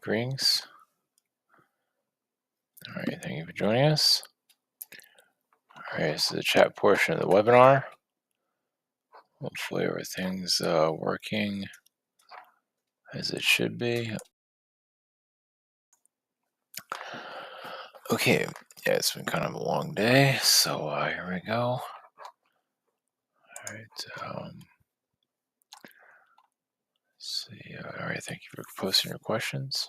Greetings. All right, thank you for joining us. All right, so the chat portion of the webinar. Hopefully everything's working as it should be. Okay, yeah, it's been kind of a long day, so here we go. All right, let's see. All right, thank you for posting your questions.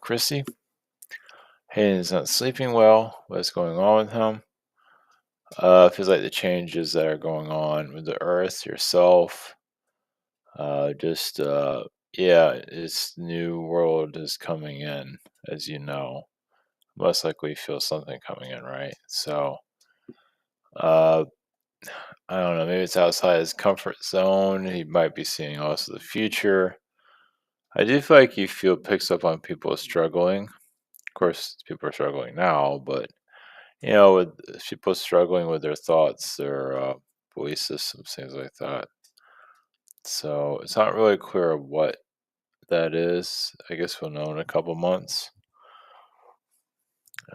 Christy, Hayden is not sleeping well. What's going on with him? Feels like the changes that are going on with the Earth, yourself, yeah, this new world is coming in, as you know. Most likely feel something coming in, right? So, uh, I don't know, maybe it's outside his comfort zone. He might be seeing also the future. I do feel like you feel picks up on people struggling. Of course, people are struggling now, but with people struggling with their thoughts, their belief systems, things like that. So it's not really clear what that is. I guess we'll know in a couple months.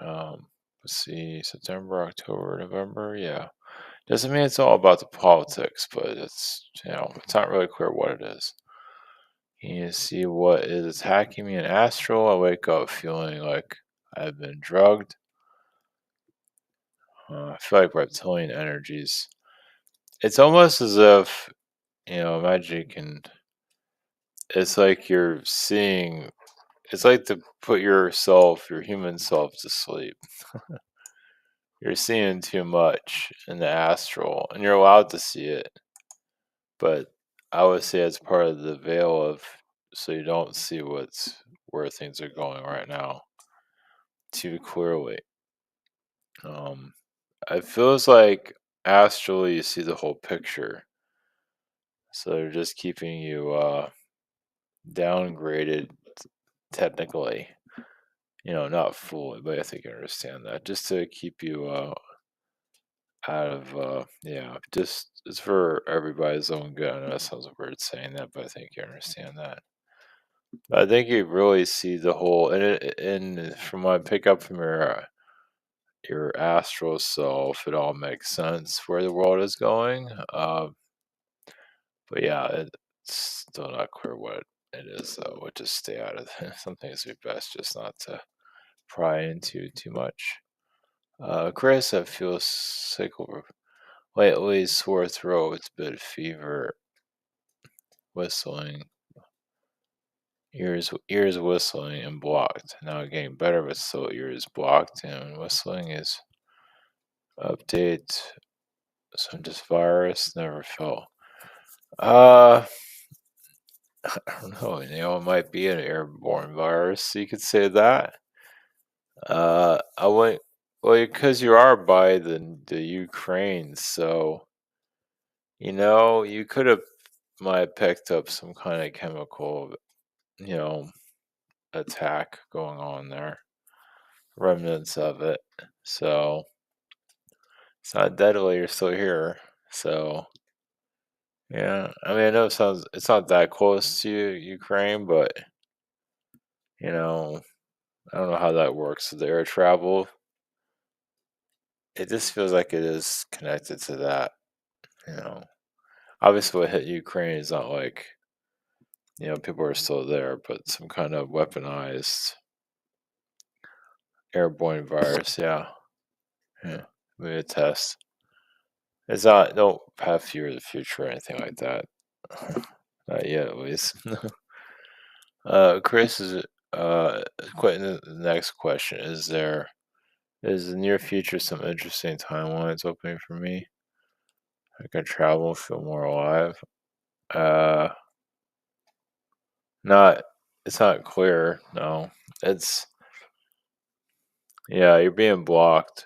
Let's see, September, October, November. Yeah, doesn't mean it's all about the politics, but it's it's not really clear what it is. You see what is attacking me in astral. I wake up feeling like I've been drugged. I feel like reptilian energies. It's almost as if imagine you can. It's like you're seeing. It's like to put yourself, your human self, to sleep. You're seeing too much in the astral, and you're allowed to see it, but I would say it's part of the veil of so you don't see where things are going right now too clearly. It feels like astrally you see the whole picture, so they're just keeping you downgraded technically. Not fully, but I think you understand that. Just to keep you out of just it's for everybody's own good. I know that sounds weird saying that, but I think you understand that. I think you really see the whole, and from what I pick up from your astral self, it all makes sense where the world is going. But yeah, it's still not clear what it is, though. We'll just stay out of it. Some things are best just not to pry into too much. Chris, I feel sick lately, sore throat, bit of fever, whistling, ears whistling and blocked. Now getting better, but still ears blocked and whistling is update. Some just virus never felt. Uh, I don't know. It might be an airborne virus. You could say that. I went well because you are by the Ukraine, so you could have might have picked up some kind of chemical, you know, attack going on there, remnants of it. So it's not deadly. You're still here. So yeah, I mean, I know it's not that close to Ukraine, but you know, I don't know how that works. The air travel, it just feels like it is connected to that. You know, obviously, what hit Ukraine is not like people are still there, but some kind of weaponized airborne virus. Yeah, yeah, maybe a test. It's not. Don't have fear of the future or anything like that. Not yet, at least. Chris is quite the next question. Is the near future some interesting timelines opening for me? I can travel, feel more alive. Uh, not. It's not clear. No, it's yeah. You're being blocked.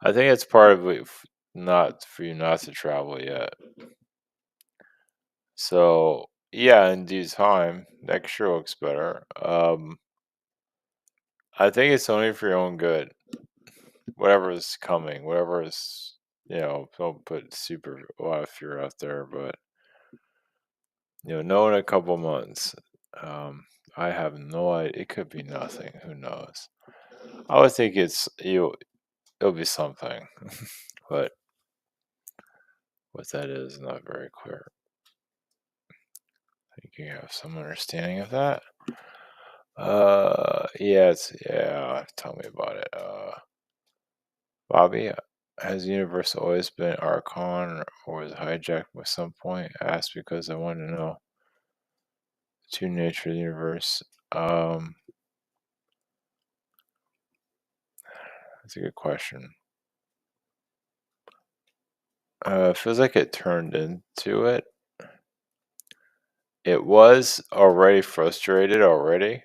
I think it's part of it. Not for you not to travel yet. So yeah, in due time, next year looks better. I think it's only for your own good. Whatever is coming, whatever is don't put super a lot of fear out there, but know in a couple months. Um, I have no idea. It could be nothing. Who knows? I would think it'll be something, but what that is not very clear. I think you have some understanding of that. Yeah. Tell me about it. Bobby, has the universe always been Archon or was it hijacked at some point? I asked because I wanted to know the true nature of the universe. Um, that's a good question. It feels like it turned into it. It was already frustrated already.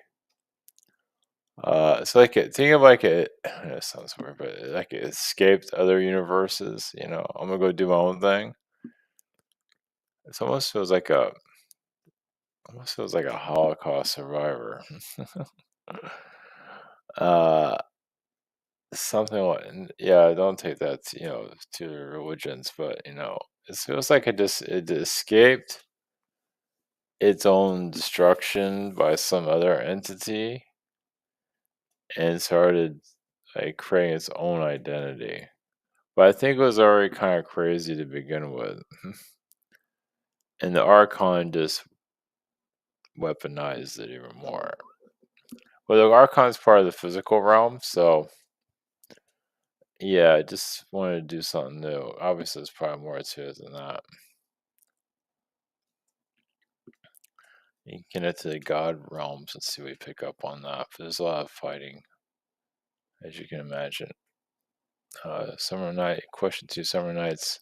It's like think of like it. It sounds weird, but like it escaped other universes. I'm gonna go do my own thing. It almost feels like a Holocaust survivor. uh, something like, yeah. Don't take that, to religions, but it feels like it escaped its own destruction by some other entity and started like creating its own identity. But I think it was already kind of crazy to begin with. And the Archon just weaponized it even more. Well, the Archon is part of the physical realm, so yeah, I just wanted to do something new. Obviously, there's probably more to it than that. You can connect to the god realms and see what you pick up on that. But there's a lot of fighting, as you can imagine. Summer night, question two, summer nights.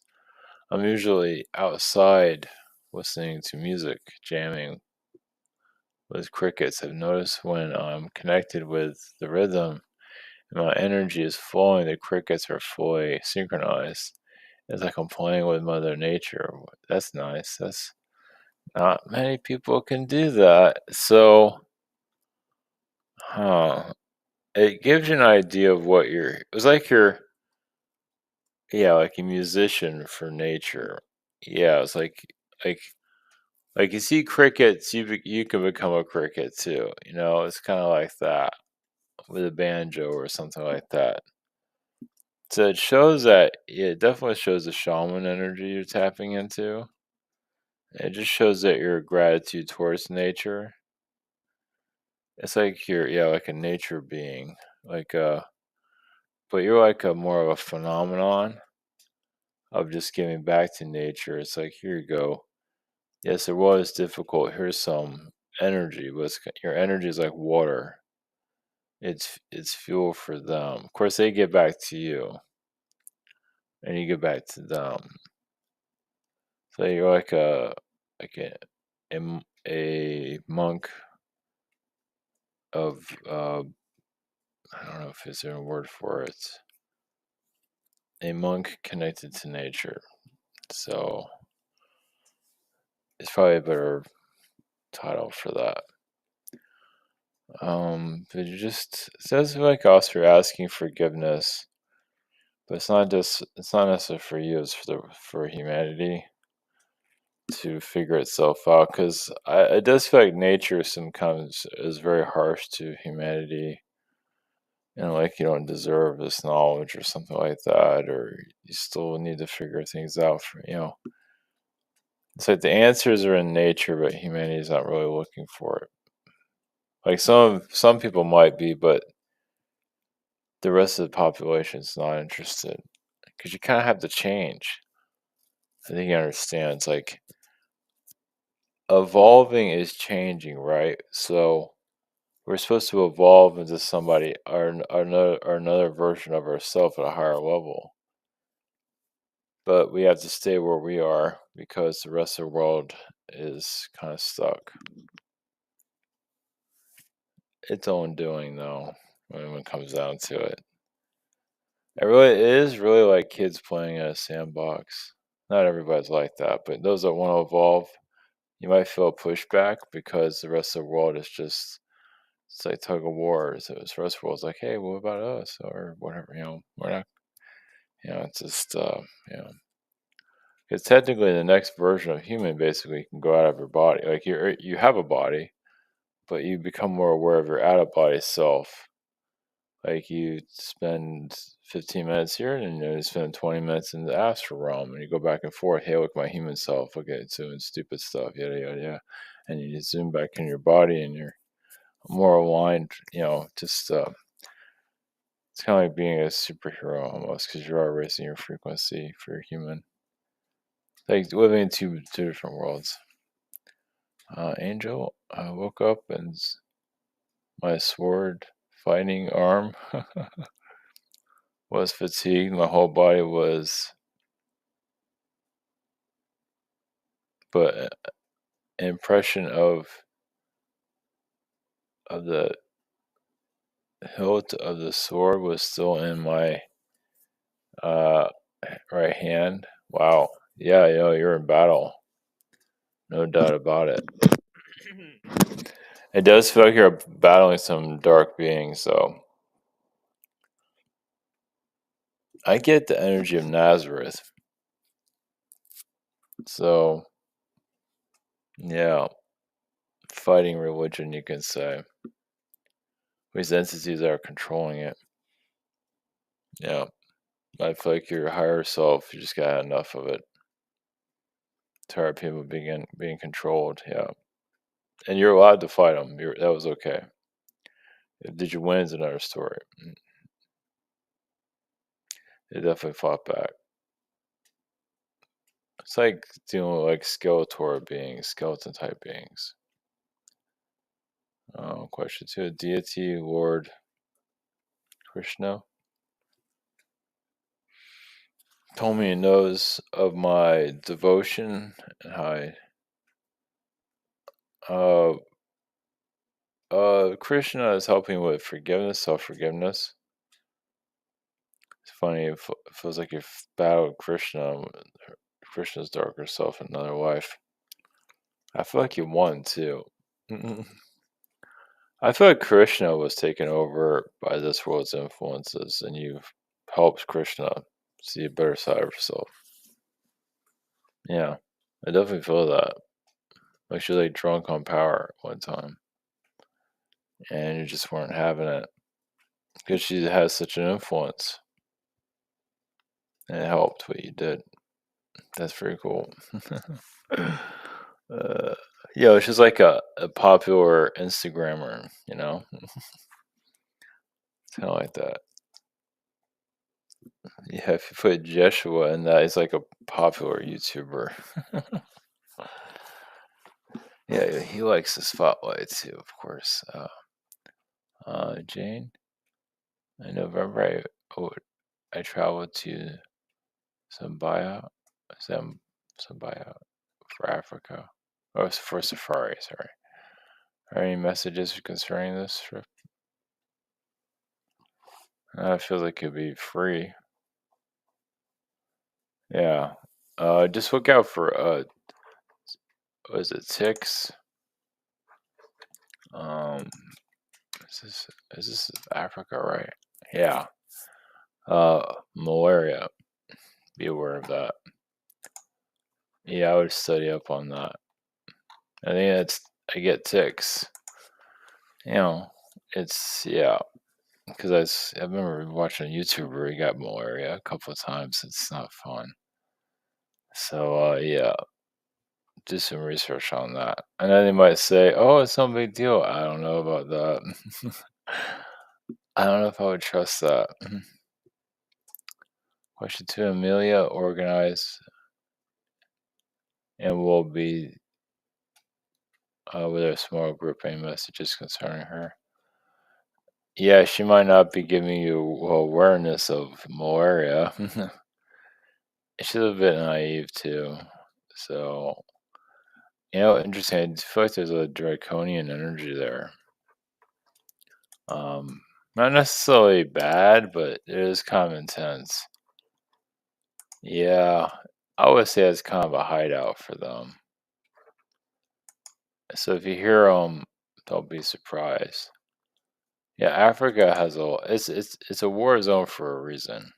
I'm usually outside listening to music, jamming with crickets. I've noticed when I'm connected with the rhythm and my energy is flowing, the crickets are fully synchronized. It's like I'm playing with Mother Nature. That's nice. That's not many people can do that. So, huh. It gives you an idea of what it's like yeah, like a musician for nature. Yeah, it's like like you see crickets, you can become a cricket too. It's kind of like that with a banjo or something like that. So it definitely shows the shaman energy you're tapping into. It just shows that your gratitude towards nature. It's like like a nature being, like but you're like a more of a phenomenon of just giving back to nature. It's like, here you go. Yes, the world is difficult. Here's some energy, but your energy is like water. It's fuel for them. Of course, they get back to you, and you get back to them. So you're like a monk of I don't know if is there a word for it. A monk connected to nature. So it's probably a better title for that. But it says like us for asking forgiveness, but it's not necessarily for you, it's for humanity to figure itself out. Because it does feel like nature sometimes is very harsh to humanity, and like you don't deserve this knowledge or something like that, or you still need to figure things out. It's like the answers are in nature, but humanity is not really looking for it. Like some people might be, but the rest of the population is not interested because you kind of have to change. I think you understand. It's like evolving is changing, right? So we're supposed to evolve into somebody or another version of ourselves at a higher level, but we have to stay where we are because the rest of the world is kind of stuck. Its own doing, though, when it comes down to it. It is really like kids playing in a sandbox. Not everybody's like that, but those that want to evolve, you might feel pushback because the rest of the world is just it's like tug of war. So the rest of the world's like, hey, what about us or whatever? We're not. It's just you know. Because technically, the next version of human basically can go out of your body. Like you have a body, but you become more aware of your out of body self. Like you spend 15 minutes here, and you spend 20 minutes in the astral realm, and you go back and forth. Hey, look, my human self. Okay, it's doing stupid stuff. Yada yada yada. And you just zoom back in your body, and you're more aligned. Just it's kind of like being a superhero almost, because you are raising your frequency for your human. Like living in two different worlds. Angel, I woke up and my sword fighting arm was fatigued. My whole body was, but an impression of the hilt of the sword was still in my uh, right hand. Wow. Yeah, you're in battle. No doubt about it. It does feel like you're battling some dark beings, so I get the energy of Nazareth. So, yeah, fighting religion, you can say. These entities that are controlling it. Yeah, I feel like your higher self, you just got enough of it. Tired of people being controlled. Yeah, and you're allowed to fight them. That was okay. Did you win is another story. They definitely fought back. It's like dealing with like Skeletor beings, skeleton type beings. Question 2. Deity Lord Krishna told me he knows of my devotion and how Krishna is helping with forgiveness, self-forgiveness. It's funny, it feels like you've battled Krishna's darker self in another life. I feel like you won too. I feel like Krishna was taken over by this world's influences, and you've helped Krishna see a better side of herself. Yeah, I definitely feel that. Like she was like drunk on power one time, and you just weren't having it because she has such an influence, and it helped what you did. That's pretty cool. uh, she's like a popular Instagrammer, It's kind of like that. Yeah, if you put Jeshua in that, he's like a popular YouTuber. Yeah, he likes the spotlight too, of course. Jane, in November, I traveled to Zambia, Zambia for Africa. Oh, it's for safari, sorry. Are any messages concerning this trip? I feel like it'd be free. Yeah. Just look out for what is it, ticks? Um, is this Africa, right? Yeah. Malaria. Be aware of that. Yeah, I would study up on that. I think I get ticks. You know, yeah. Because I remember watching a YouTuber, he got malaria a couple of times. It's not fun. So, yeah, do some research on that. And then they might say, oh, it's no big deal. I don't know about that. I don't know if I would trust that. Question 2. Amelia organized and will be with a small group. Any messages concerning her? Yeah, she might not be giving you awareness of malaria. She's a bit naive too. So, interesting. I feel like there's a draconian energy there. Not necessarily bad, but it is kind of intense. Yeah, I would say it's kind of a hideout for them. So if you hear them, don't be surprised. Yeah, Africa has it's a war zone for a reason.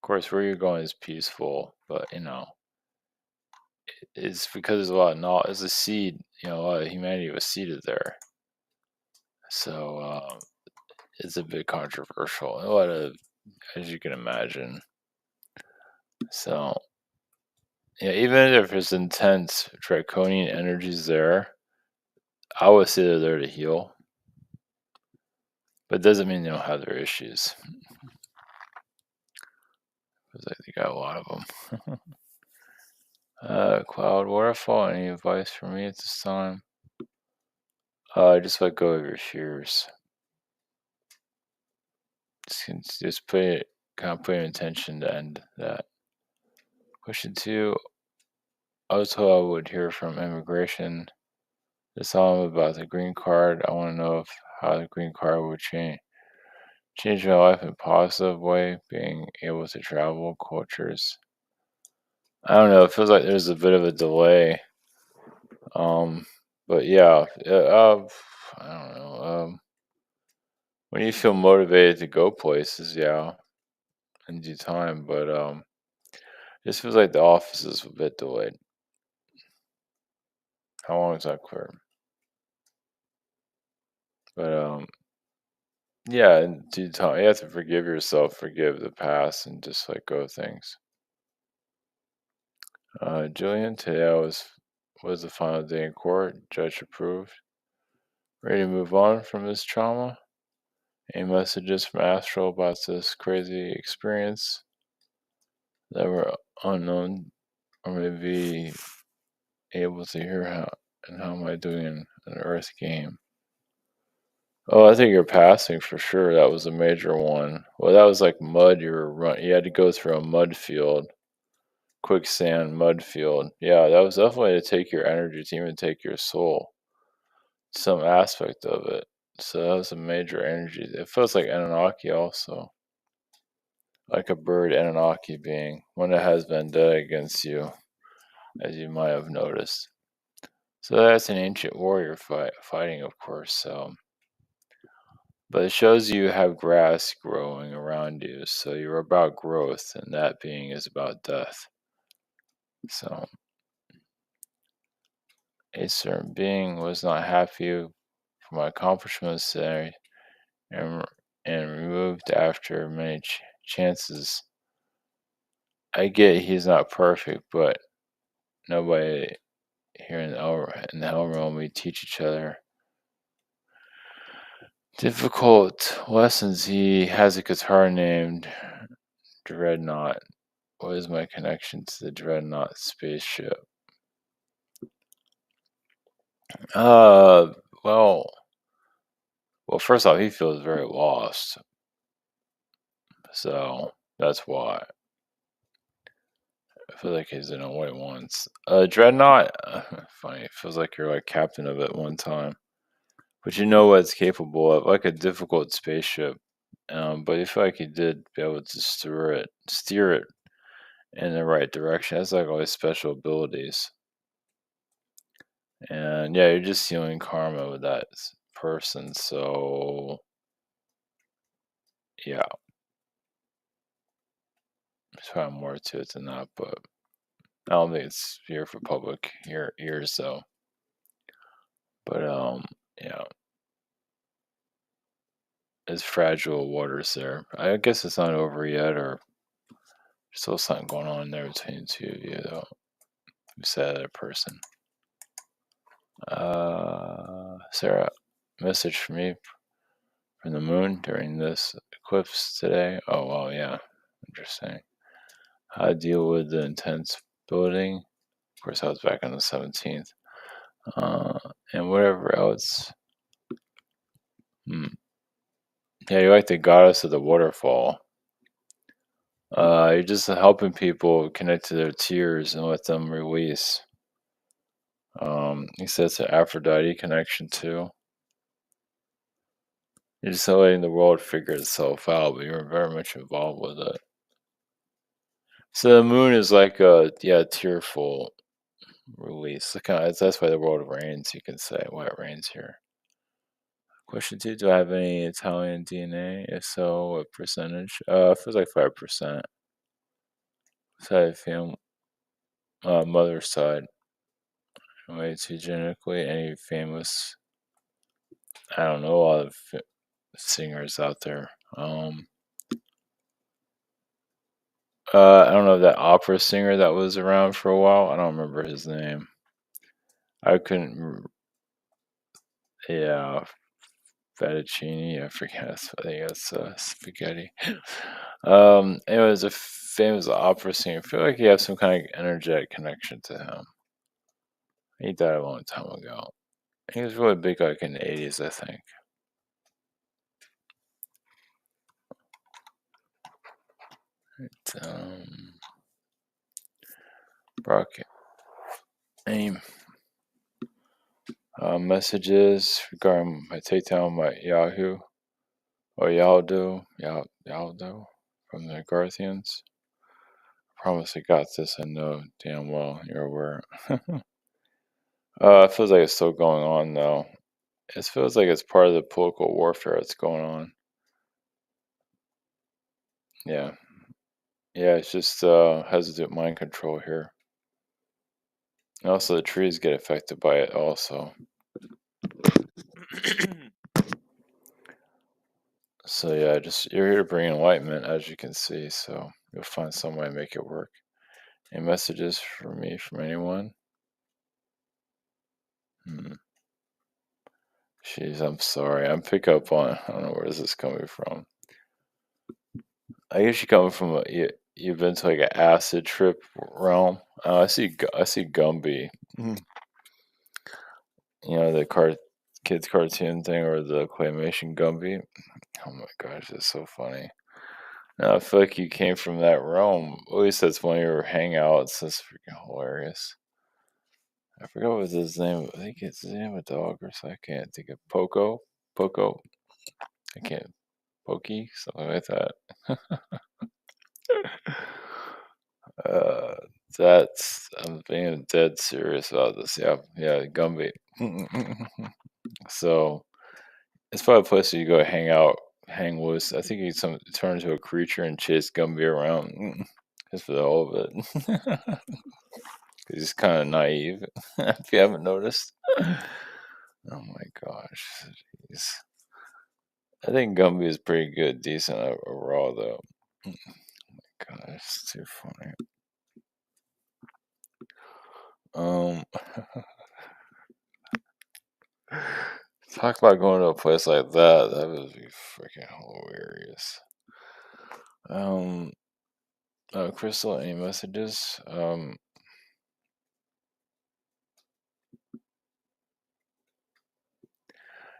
Of course, where you're going is peaceful, but it's because there's a lot of knowledge. There's a seed, a lot of humanity was seeded there. So it's a bit controversial. A lot of, as you can imagine. So yeah, even if there's intense draconian energies there, I would say they're there to heal, but it doesn't mean they don't have their issues. Because I think I got a lot of them. Cloud Waterfall, any advice for me at this time? Just let go of your fears. Just put intention to end that. Question 2. I was told I would hear from immigration. Just tell them about the green card. I want to know how the green card would change my life in a positive way, being able to travel cultures. I don't know. It feels like there's a bit of a delay. But yeah, I don't know. When you feel motivated to go places, yeah, in due time. But this feels like the office is a bit delayed. How long is that clear? But yeah, in due time, you have to forgive yourself, forgive the past, and just let go of things. Julian, today was the final day in court. Judge approved. Ready to move on from this trauma? Any messages from Astral about this crazy experience that were unknown, or maybe able to hear how am I doing in an Earth game? Oh, I think you're passing for sure. That was a major one. Well, that was like mud. You had to go through a mud field, quicksand mud field. Yeah, that was definitely to take your energy, to even take your soul, some aspect of it. So that was a major energy. It feels like Anunnaki also, like a bird Anunnaki being, one that has vendetta against you, as you might have noticed. So that's an ancient warrior fighting, of course. So, but it shows you have grass growing around you. So you're about growth, and that being is about death. So a certain being was not happy for my accomplishments there, and removed after many chances. I get he's not perfect, but nobody here in the hell realm, we teach each other difficult lessons. He has a guitar named Dreadnought. What is my connection to the Dreadnought spaceship? Uh, well, first off, he feels very lost, so that's why. I feel like he's in what he wants. Dreadnought, funny. It feels like you're like captain of it one time, but you know what it's capable of, like a difficult spaceship. But I feel like he did be able to steer it in the right direction. That's like all his special abilities. And yeah, you're just stealing karma with that person. So yeah, there's probably more to it than that, but I don't think it's here for public ears though. But yeah, it's fragile waters there. I guess it's not over yet, or still something going on there between the two of you though. Who said that person? Sarah, message for me from the moon during this eclipse today. Oh well, yeah, interesting. How to deal with the intense building. Of course, I was back on the 17th. And whatever else. Hmm. Yeah, you're like the goddess of the waterfall. You're just helping people connect to their tears and let them release. He says it's an Aphrodite connection too. You're just letting the world figure itself out, but you're very much involved with it. So the moon is like a tearful release. That's why the world rains. You can say why it rains here. Question 2: do I have any Italian DNA? If so, what percentage? It feels like 5%. side family, mother's side. Related genetically, any famous? I don't know a lot of singers out there. I don't know that opera singer that was around for a while. I don't remember his name. I couldn't. Yeah, fettuccine. I forget. I think it's spaghetti. It was a famous opera singer. I feel like he has some kind of energetic connection to him. He died a long time ago. He was really big, like in the 80s, I think. Brock aim messages regarding my takedown my Yahoo or Yaldo from the Garthians. Promise I got this. I know damn well you're aware. It feels like it's still going on though. It feels like it's part of the political warfare that's going on. Yeah. Yeah, it's just hesitant mind control here. And also the trees get affected by it also. So yeah, just you're here to bring enlightenment as you can see, so you'll find some way to make it work. Any messages for me from anyone? Jeez, I'm sorry. I'm pick up on. I don't know where this is coming from. I guess you're coming from you've been to like an acid trip realm. I see Gumby. You know the kids cartoon thing or the claymation Gumby. Oh my gosh, it's so funny. Now, I feel like you came from that realm. At least that's one of your hangouts. That's freaking hilarious. I forgot what was his name. I think it's his name a dog or something. I can't think of Poco. Poco. I can't. Pokey, something like that. uh, I'm being dead serious about this. Yeah, yeah, Gumby. So it's probably a place where you go hang out, hang loose. I think you turn into a creature and chase Gumby around just for the whole of it. He's kind of naive, if you haven't noticed. Oh my gosh, jeez. I think Gumby is pretty good, decent overall, though. Gosh, it's too funny. Um, talk about going to a place like that. That would be freaking hilarious. Um, Crystal, any messages?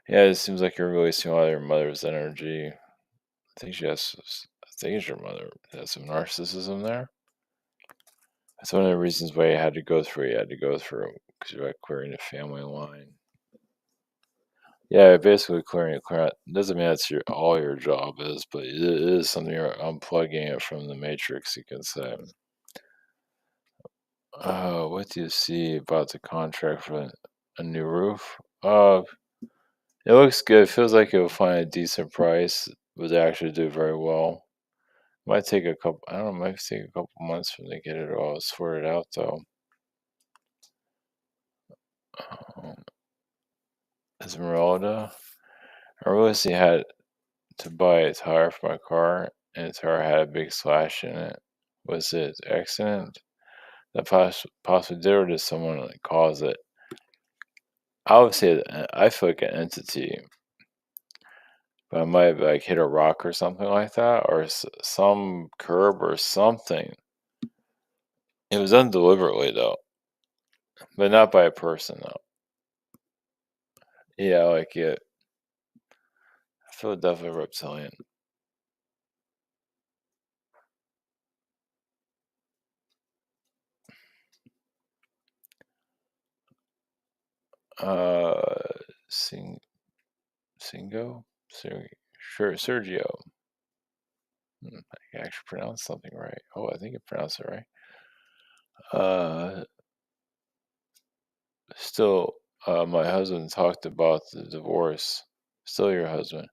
Yeah, it seems like you're releasing a lot of your mother's energy. I think she has. I think it's your mother has some narcissism there. That's one of the reasons why you had to go through. You had to go through because you're like clearing the family line. Yeah, basically clear out. Doesn't mean that's all your job is, but it is something you're unplugging it from the matrix. You can say. What do you see about the contract for a new roof? It looks good. Feels like you'll find a decent price. Would actually do very well. Might take a couple. I don't know. Might take a couple months for them to get it all sorted out, though. Um, Esmeralda. I realized he had to buy a tire for my car, and the tire had a big slash in it. Was it accident that possibly did, or did someone like cause it? I would say that I feel like an entity, but I might have like hit a rock or something like that, or some curb or something. It was done deliberately though, but not by a person though. Yeah, like it. I feel definitely reptilian. Uh, Sing Singo, Sergio. I can actually pronounce something right. Oh, I think I pronounced it right. Uh, Still, my husband talked about the divorce. Still your husband.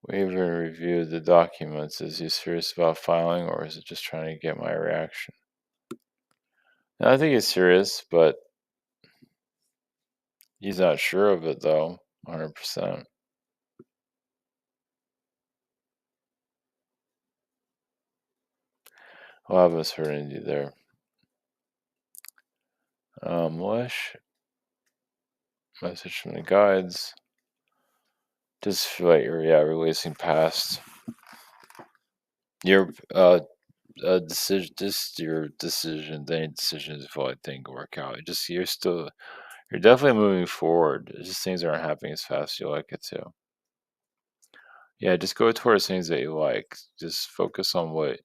We even reviewed the documents. Is he serious about filing, or is it just trying to get my reaction? No, I think he's serious, but he's not sure of it, though, 100%. I'll have uncertainty there. Lush, message from the guides. Just feel like you're, releasing past your decision, just your decision, any decisions feel like things work out. You're definitely moving forward. It's just things aren't happening as fast as you like it to. Yeah, just go towards things that you like. Just focus on what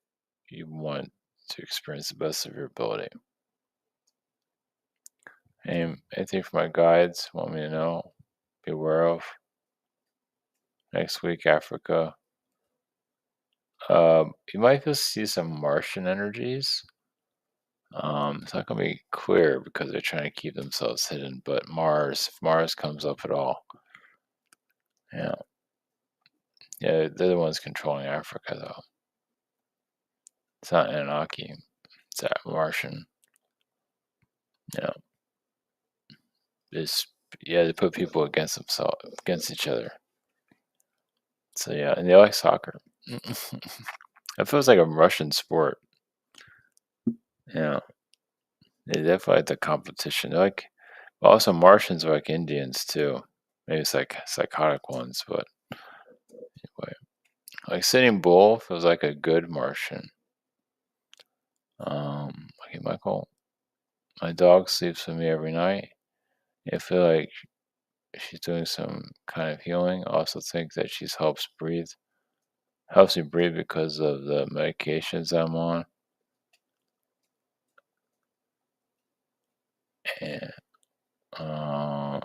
you want to experience the best of your ability. Anything from my guides want me to know, be aware of? Next week, Africa. You might just see some Martian energies. It's not gonna be clear because they're trying to keep themselves hidden, but if Mars comes up at all, yeah, yeah, they're the ones controlling Africa, though. It's not Anunnaki, it's that Martian. Yeah, it's they put people against themselves, against each other. So yeah, and they like soccer. It feels like a Russian sport. Yeah, they definitely like the competition. They're like, also Martians are like Indians too. Maybe it's like psychotic ones, but anyway. Like Sitting Bull feels like a good Martian. Okay, Michael, my dog sleeps with me every night. I feel like she's doing some kind of healing. I also think that she helps me breathe because of the medications I'm on. And, uh,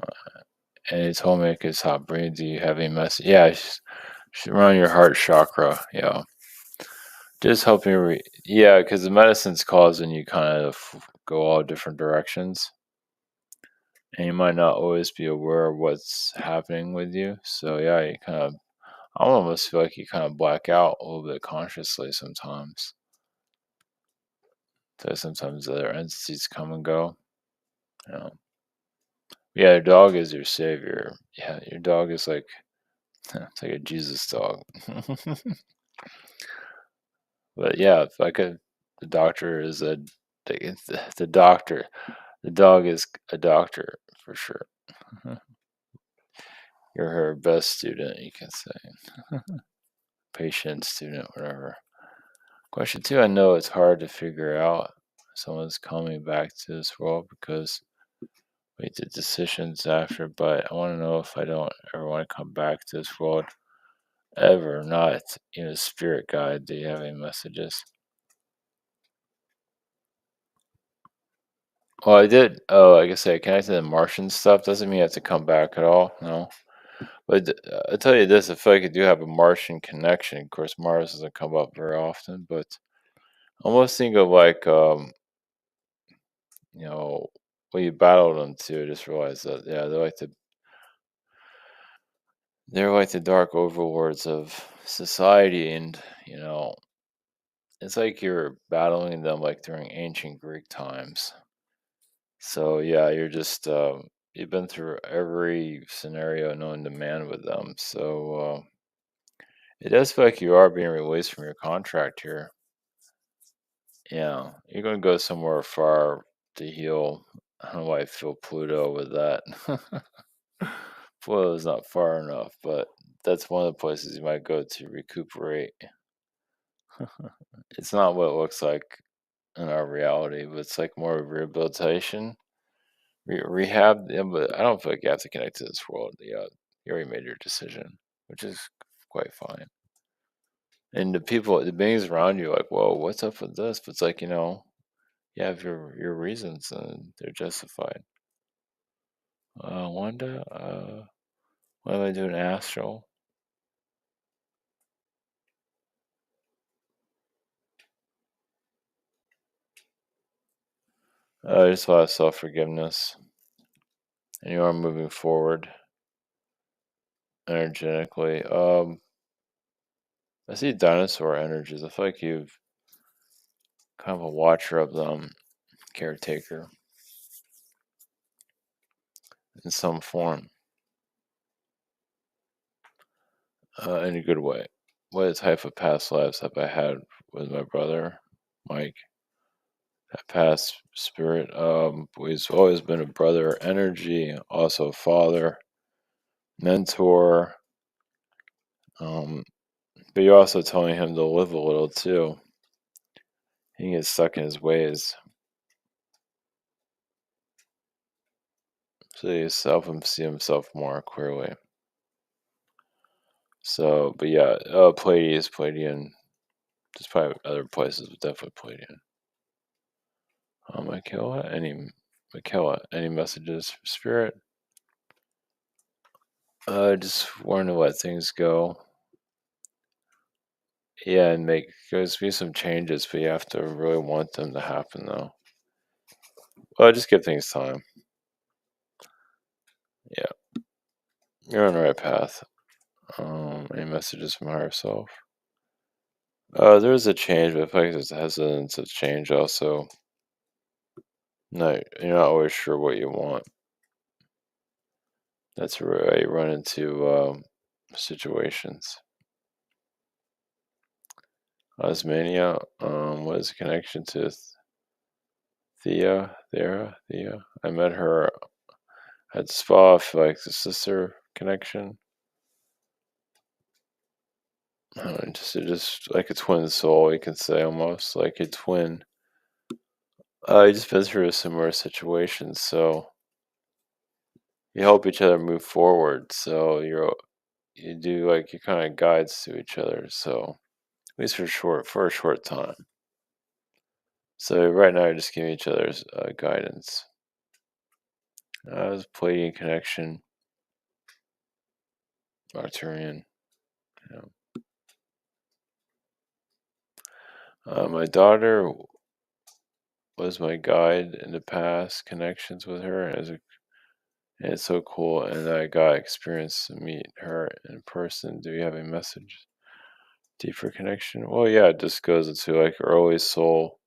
and it told me it's hot brain. Do you have any message? Yeah, she's around your heart chakra. Yeah, just helping yeah, because the medicine's causing you kind of go all different directions. And you might not always be aware of what's happening with you. So yeah, I almost feel like you kind of black out a little bit consciously sometimes. So sometimes other entities come and go. You know. Yeah, your dog is your savior. Yeah, your dog is like it's like a Jesus dog. But yeah, if I could, the doctor is the doctor. The dog is a doctor for sure. You're her best student, you can say. Patient, student, whatever. Question two, I know it's hard to figure out someone's coming back to this world because we did decisions after, but I want to know if I don't ever want to come back to this world ever, not, spirit guide. Do you have any messages? Well, I did. Oh, like I said, connected to the Martian stuff doesn't mean you have to come back at all. No. But I tell you this, I feel like I do have a Martian connection. Of course, Mars doesn't come up very often, but I almost think of like, you know, when you battle them too, I just realized that, yeah, they're like the dark overlords of society, and it's like you're battling them like during ancient Greek times. So yeah, you've been through every scenario known to man with them. So it does feel like you are being released from your contract here. Yeah, you're gonna go somewhere far to heal. I don't know why I feel Pluto with that. Pluto is not far enough, but that's one of the places you might go to recuperate. It's not what it looks like in our reality, but it's like more of rehabilitation, rehab. Yeah, but I don't feel like you have to connect to this world. Yeah, you already made your decision, which is quite fine. And the beings around you, are like, whoa, what's up with this? But it's like, you have your reasons, and they're justified. Wanda, what am I doing? Astral. Just a lot of self forgiveness, and you are moving forward energetically. I see dinosaur energies. I feel like you've kind of a watcher of them, caretaker, in some form, in a good way. What type of past lives have I had with my brother, Mike? That past spirit. He's always been a brother energy, also a father, mentor. Um, but you're also telling him to live a little too. He gets stuck in his ways. So you help him see himself more clearly. So, but yeah, Pleiades, Pleiadian. There's probably other places, but definitely Pleiadian. Michaela, any messages for spirit? Just want to let things go. Yeah, and there's be some changes, but you have to really want them to happen, though. Well, just give things time. Yeah, you're on the right path. Any messages from higher self? There is a change, but I feel like there's a hesitance of change also. No, you're not always sure what you want. That's where you run into situations. Osmania, what is the connection to Thea? I met her at Spa, like the sister connection. Just like a twin soul, you can say, almost like a twin. You just been through a similar situation, so you help each other move forward. So you do like you kind of guides to each other. So at least for a short time. So right now you're just giving each other guidance. There's Pleiadian connection, Arcturian. You my daughter was my guide in the past, connections with her, and it's so cool. And I got experience to meet her in person. Do you have a message? Deeper connection? Well, yeah, it just goes into like early soul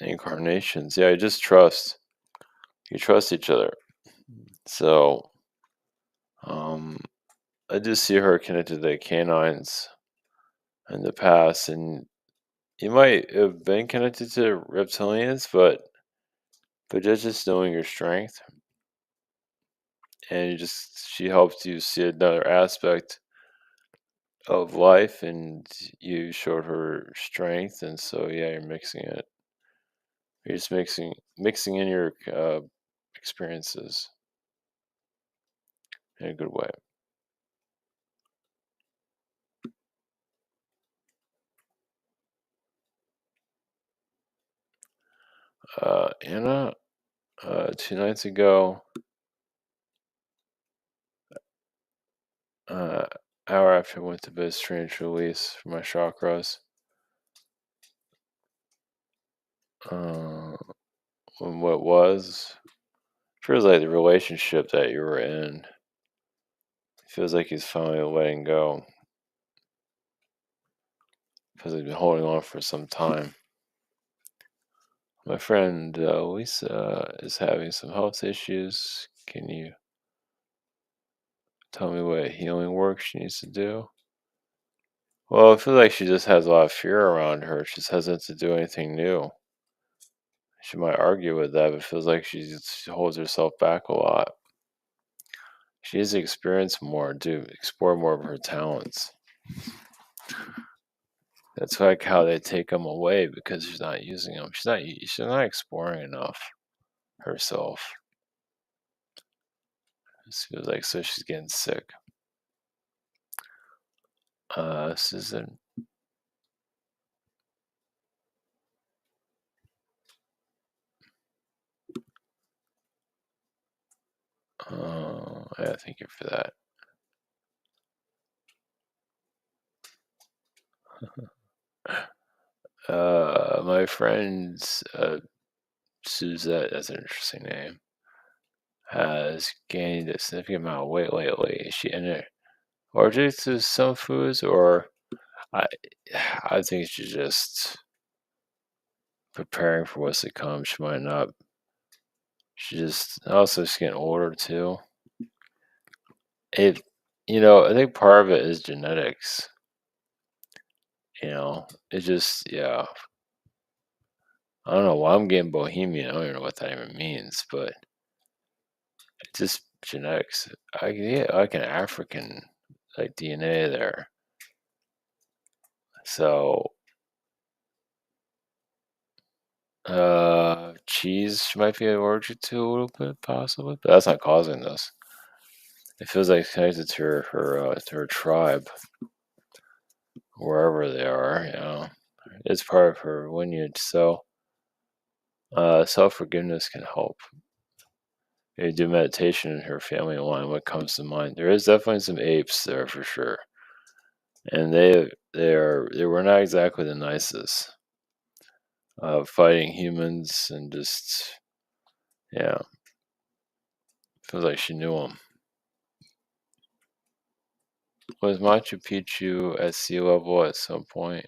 incarnations. Yeah, you just trust. You trust each other. So, um, I just see her connected to the canines in the past, and you might have been connected to reptilians, but just knowing your strength, and she helped you see another aspect of life, and you showed her strength, and so yeah, you're mixing it. You're just mixing in your experiences in a good way. Anna, 2 nights ago, uh, hour after I went to bed, strange release for my chakras. Uh, what was feels like the relationship that you were in feels like he's finally letting go because he's been holding on for some time. My friend Lisa is having some health issues. Can you tell me what healing work she needs to do? Well, I feel like she just has a lot of fear around her. She's hesitant to do anything new. She might argue with that, but it feels like she holds herself back a lot. She needs to experience more, to explore more of her talents. That's like how they take them away because she's not using them. She's not exploring enough herself. It feels like so she's getting sick. Susan. Yeah, thank you for that. My friend's Suzette, that's an interesting name, has gained a significant amount of weight lately. Is she in it, or due to some foods, or I I think she's just preparing for what's to come. She might not. She's getting older too. It, I think part of it is genetics. It just, yeah. I don't know why I'm getting bohemian. I don't even know what that even means, but it's just genetics. I get like an African like DNA there. So, cheese she might be allergic to a little bit, possibly, but that's not causing this. It feels like it's connected to her tribe, wherever they are. It's part of her lineage. So, self forgiveness can help. You do meditation in her family line. What comes to mind? There is definitely some apes there for sure, and they were not exactly the nicest. Fighting humans and just, yeah, feels like she knew them. Was Machu Picchu at sea level at some point?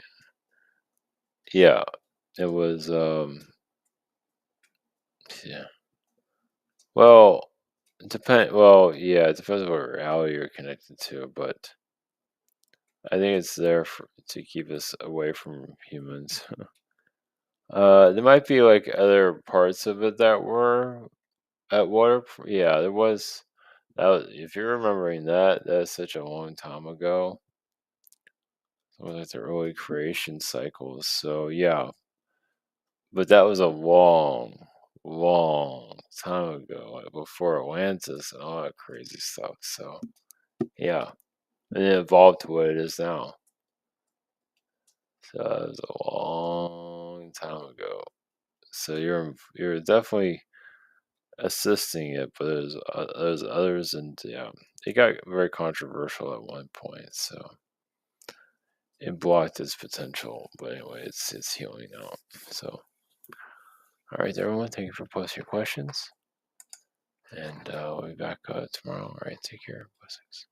Yeah, it was. Yeah. Well, yeah, it depends on what reality you're connected to, but I think it's there to keep us away from humans. There might be like other parts of it that were at water. Yeah, there was. If you're remembering that, that's such a long time ago. It was like the early creation cycles. So yeah, but that was a long, long time ago, like before Atlantis and all that crazy stuff. So yeah, and it evolved to what it is now. So that was a long time ago. So you're definitely assisting it, but there's others, and yeah, it got very controversial at one point. So it blocked its potential. But anyway, it's healing now. So all right, everyone, thank you for posting your questions, and we'll be back tomorrow. All right, take care. Blessings.